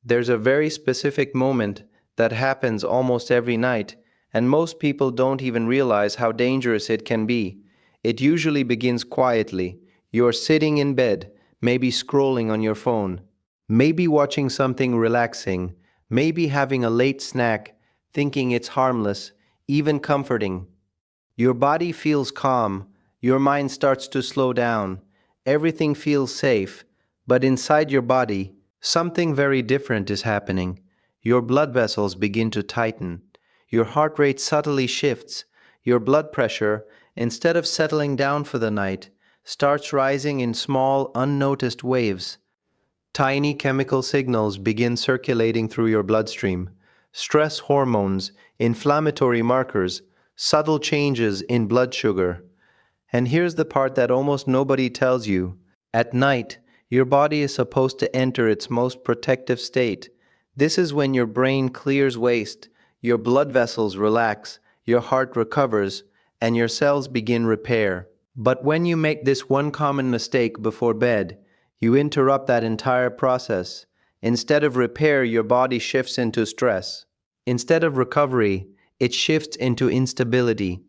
There's a very specific moment that happens almost every night, and most people don't even realize how dangerous it can be. It usually begins quietly. You're sitting in bed, maybe scrolling on your phone, maybe watching something relaxing, maybe having a late snack, thinking it's harmless, even comforting. Your body feels calm, your mind starts to slow down, everything feels safe, but inside your body, something very different is happening. Your blood vessels begin to tighten, your heart rate subtly shifts, your blood pressure, instead of settling down for the night, starts rising in small, unnoticed waves. Tiny chemical signals begin circulating through your bloodstream. Stress hormones, inflammatory markers, subtle changes in blood sugar. And here's the part that almost nobody tells you. At night, your body is supposed to enter its most protective state. This is when your brain clears waste, your blood vessels relax, your heart recovers, and your cells begin repair. But when you make this one common mistake before bed, you interrupt that entire process. Instead of repair, your body shifts into stress. Instead of recovery, it shifts into instability.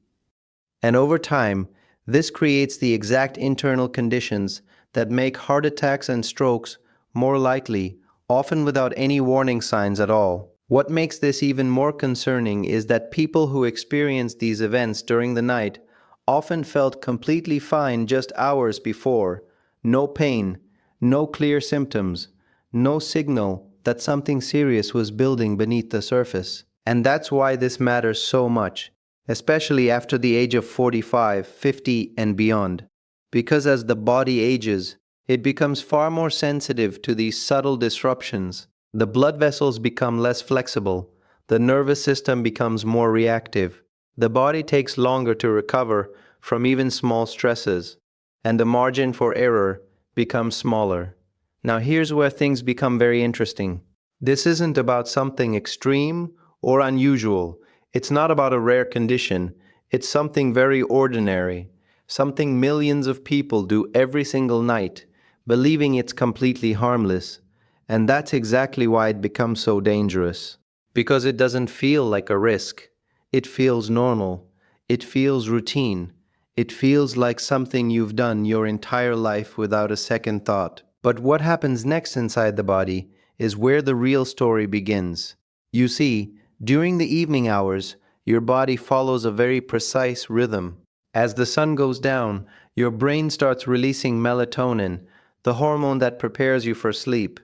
And over time, this creates the exact internal conditions that make heart attacks and strokes more likely, often without any warning signs at all. What makes this even more concerning is that people who experience these events during the night often felt completely fine just hours before. No pain, no clear symptoms, no signal that something serious was building beneath the surface. And that's why this matters so much, especially after the age of 45, 50, and beyond. Because as the body ages, it becomes far more sensitive to these subtle disruptions. The blood vessels become less flexible, the nervous system becomes more reactive, the body takes longer to recover from even small stresses, and the margin for error becomes smaller. Now here's where things become very interesting. This isn't about something extreme or unusual. It's not about a rare condition. It's something very ordinary, something millions of people do every single night, believing it's completely harmless. And that's exactly why it becomes so dangerous. Because it doesn't feel like a risk. It feels normal. It feels routine. It feels like something you've done your entire life without a second thought. But what happens next inside the body is where the real story begins. You see, during the evening hours, your body follows a very precise rhythm. As the sun goes down, your brain starts releasing melatonin, the hormone that prepares you for sleep.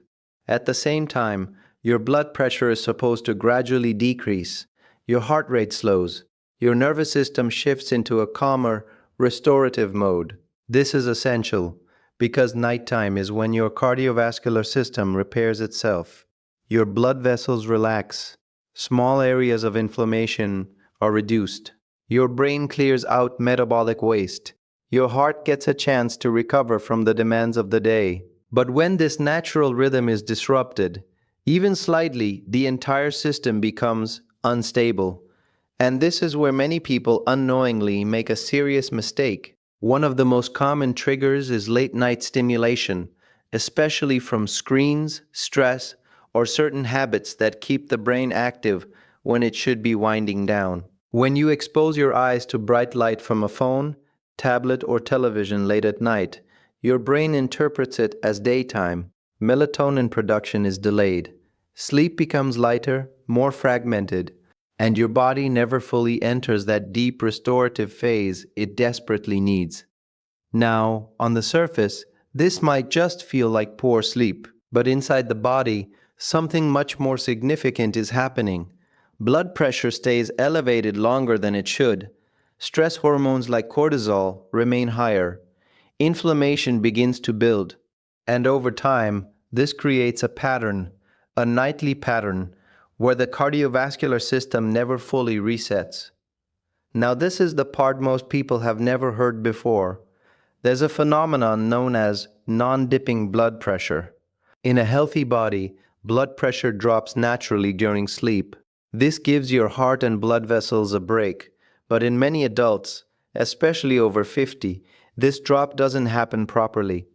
At the same time, your blood pressure is supposed to gradually decrease. Your heart rate slows. Your nervous system shifts into a calmer, restorative mode. This is essential because nighttime is when your cardiovascular system repairs itself. Your blood vessels relax. Small areas of inflammation are reduced. Your brain clears out metabolic waste. Your heart gets a chance to recover from the demands of the day. But when this natural rhythm is disrupted, even slightly, the entire system becomes unstable. And this is where many people unknowingly make a serious mistake. One of the most common triggers is late night stimulation, especially from screens, stress, or certain habits that keep the brain active when it should be winding down. When you expose your eyes to bright light from a phone, tablet, or television late at night, your brain interprets it as daytime. Melatonin production is delayed. Sleep becomes lighter, more fragmented, and your body never fully enters that deep restorative phase it desperately needs. Now, on the surface, this might just feel like poor sleep, but inside the body, something much more significant is happening. Blood pressure stays elevated longer than it should. Stress hormones like cortisol remain higher. Inflammation begins to build, and over time, this creates a nightly pattern, where the cardiovascular system never fully resets. Now, this is the part most people have never heard before. There's a phenomenon known as non-dipping blood pressure. In a healthy body, blood pressure drops naturally during sleep. This gives your heart and blood vessels a break, but in many adults, especially over 50, this drop doesn't happen properly.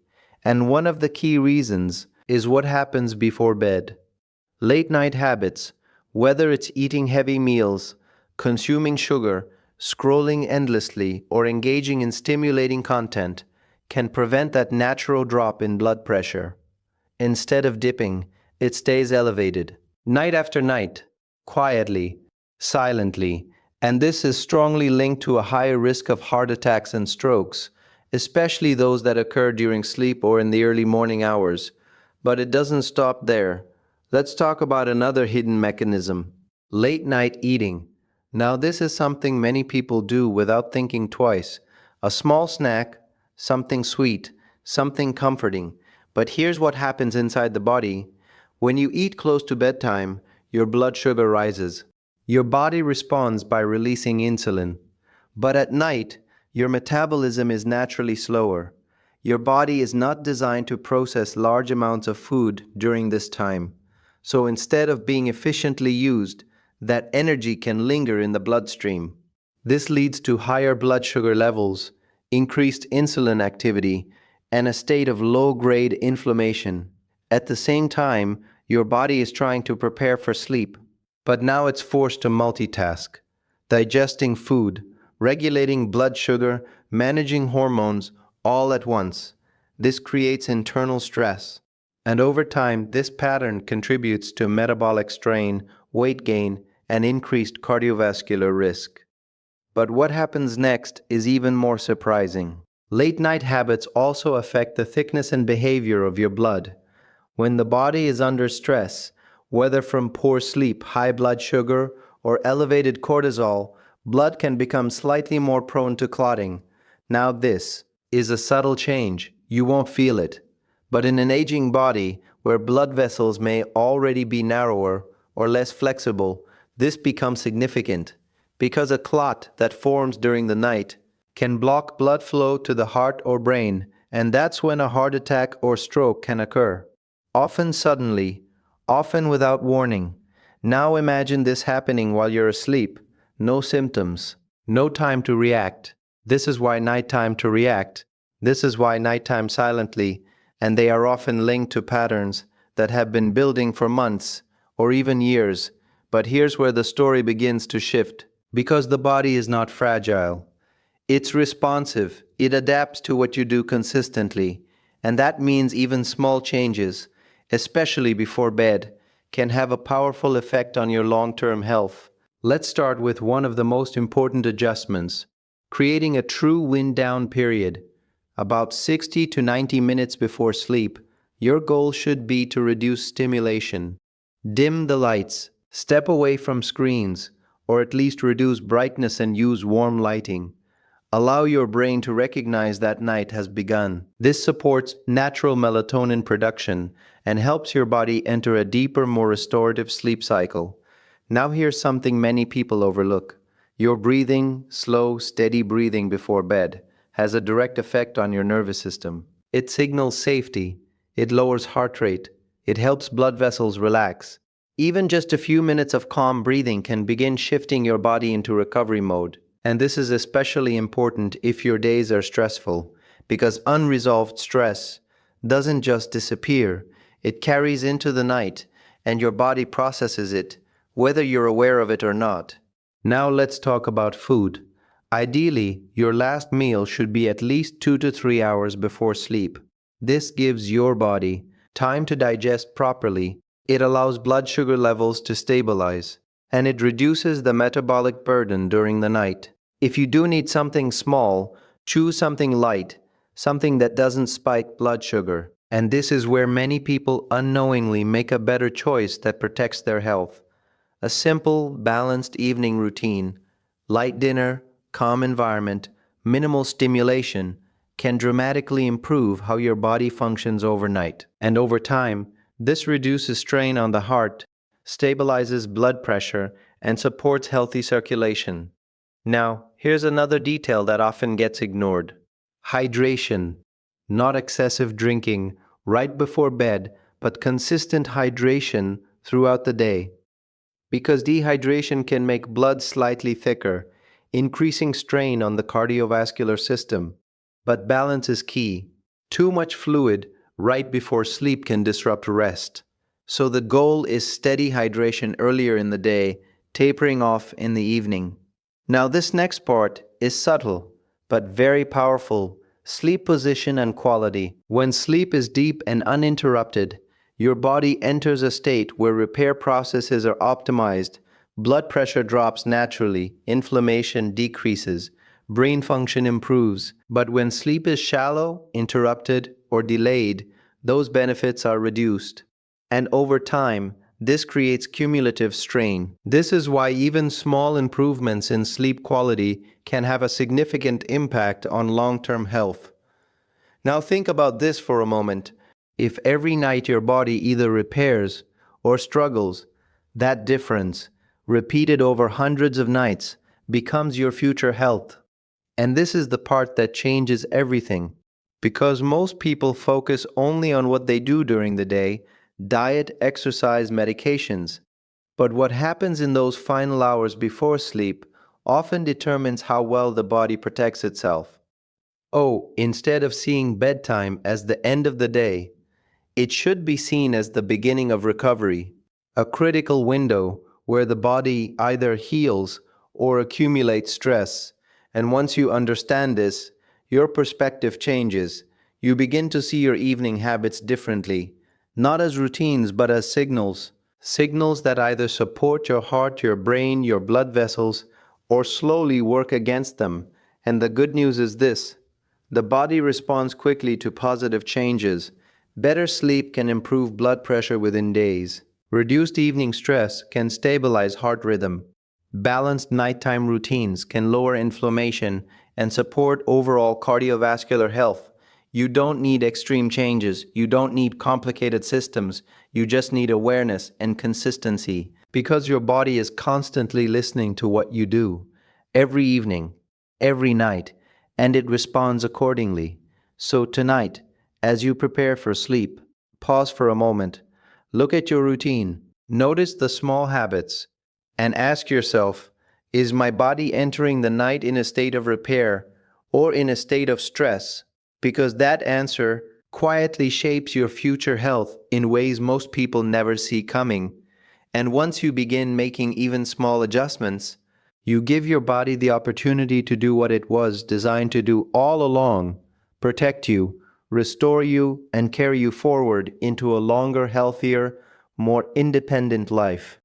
And one of the key reasons is what happens before bed. Late night habits, whether it's eating heavy meals, consuming sugar, scrolling endlessly, or engaging in stimulating content, can prevent that natural drop in blood pressure. Instead of dipping, it stays elevated, night after night, quietly, silently, and this is strongly linked to a higher risk of heart attacks and strokes, especially those that occur during sleep or in the early morning hours. But it doesn't stop there. Let's talk about another hidden mechanism: late night eating. Now, this is something many people do without thinking twice. A small snack, something sweet, something comforting. But here's what happens inside the body. When you eat close to bedtime, your blood sugar rises. Your body responds by releasing insulin. But at night, your metabolism is naturally slower. Your body is not designed to process large amounts of food during this time. So instead of being efficiently used, that energy can linger in the bloodstream. This leads to higher blood sugar levels, increased insulin activity, and a state of low-grade inflammation. At the same time, your body is trying to prepare for sleep, but now it's forced to multitask, digesting food, regulating blood sugar, managing hormones, all at once. This creates internal stress. And over time, this pattern contributes to metabolic strain, weight gain, and increased cardiovascular risk. But what happens next is even more surprising. Late night habits also affect the thickness and behavior of your blood. When the body is under stress, whether from poor sleep, high blood sugar, or elevated cortisol, blood can become slightly more prone to clotting. Now, this is a subtle change. You won't feel it. But in an aging body, where blood vessels may already be narrower or less flexible, this becomes significant, because a clot that forms during the night can block blood flow to the heart or brain, and that's when a heart attack or stroke can occur. Often suddenly, often without warning. Now imagine this happening while you're asleep. No symptoms, no time to react. This is why nighttime to react. This is why nighttime silently, and they are often linked to patterns that have been building for months or even years. But here's where the story begins to shift. Because the body is not fragile. It's responsive. It adapts to what you do consistently. And that means even small changes, especially before bed, can have a powerful effect on your long-term health. Let's start with one of the most important adjustments: creating a true wind-down period. About 60 to 90 minutes before sleep, your goal should be to reduce stimulation. Dim the lights, step away from screens, or at least reduce brightness and use warm lighting. Allow your brain to recognize that night has begun. This supports natural melatonin production and helps your body enter a deeper, more restorative sleep cycle. Now here's something many people overlook. Your breathing, slow, steady breathing before bed, has a direct effect on your nervous system. It signals safety, it lowers heart rate, it helps blood vessels relax. Even just a few minutes of calm breathing can begin shifting your body into recovery mode. And this is especially important if your days are stressful, because unresolved stress doesn't just disappear, it carries into the night, and your body processes it, whether you're aware of it or not. Now let's talk about food. Ideally, your last meal should be at least 2 to 3 hours before sleep. This gives your body time to digest properly, it allows blood sugar levels to stabilize, and it reduces the metabolic burden during the night. If you do need something small, choose something light, something that doesn't spike blood sugar. And this is where many people unknowingly make a better choice that protects their health. A simple, balanced evening routine, light dinner, calm environment, minimal stimulation, can dramatically improve how your body functions overnight. And over time, this reduces strain on the heart, stabilizes blood pressure, and supports healthy circulation. Now, here's another detail that often gets ignored. Hydration. Not excessive drinking right before bed, but consistent hydration throughout the day. Because dehydration can make blood slightly thicker, increasing strain on the cardiovascular system. But balance is key. Too much fluid right before sleep can disrupt rest. So the goal is steady hydration earlier in the day, tapering off in the evening. Now, this next part is subtle, but very powerful: sleep position and quality. When sleep is deep and uninterrupted, your body enters a state where repair processes are optimized, blood pressure drops naturally, inflammation decreases, brain function improves. But when sleep is shallow, interrupted, or delayed, those benefits are reduced. And over time, this creates cumulative strain. This is why even small improvements in sleep quality can have a significant impact on long-term health. Now think about this for a moment. If every night your body either repairs or struggles, that difference, repeated over hundreds of nights, becomes your future health. And this is the part that changes everything. Because most people focus only on what they do during the day: diet, exercise, medications. But what happens in those final hours before sleep often determines how well the body protects itself. Oh, instead of seeing bedtime as the end of the day, it should be seen as the beginning of recovery, a critical window where the body either heals or accumulates stress. And once you understand this, your perspective changes. You begin to see your evening habits differently, not as routines but as signals. Signals that either support your heart, your brain, your blood vessels, or slowly work against them. And the good news is this: the body responds quickly to positive changes. Better sleep can improve blood pressure within days. Reduced evening stress can stabilize heart rhythm. Balanced nighttime routines can lower inflammation and support overall cardiovascular health. You don't need extreme changes. You don't need complicated systems. You just need awareness and consistency, because your body is constantly listening to what you do every evening, every night, and it responds accordingly. So tonight, as you prepare for sleep, pause for a moment, look at your routine, notice the small habits, and ask yourself, is my body entering the night in a state of repair or in a state of stress? Because that answer quietly shapes your future health in ways most people never see coming. And once you begin making even small adjustments, you give your body the opportunity to do what it was designed to do all along: protect you, restore you, and carry you forward into a longer, healthier, more independent life.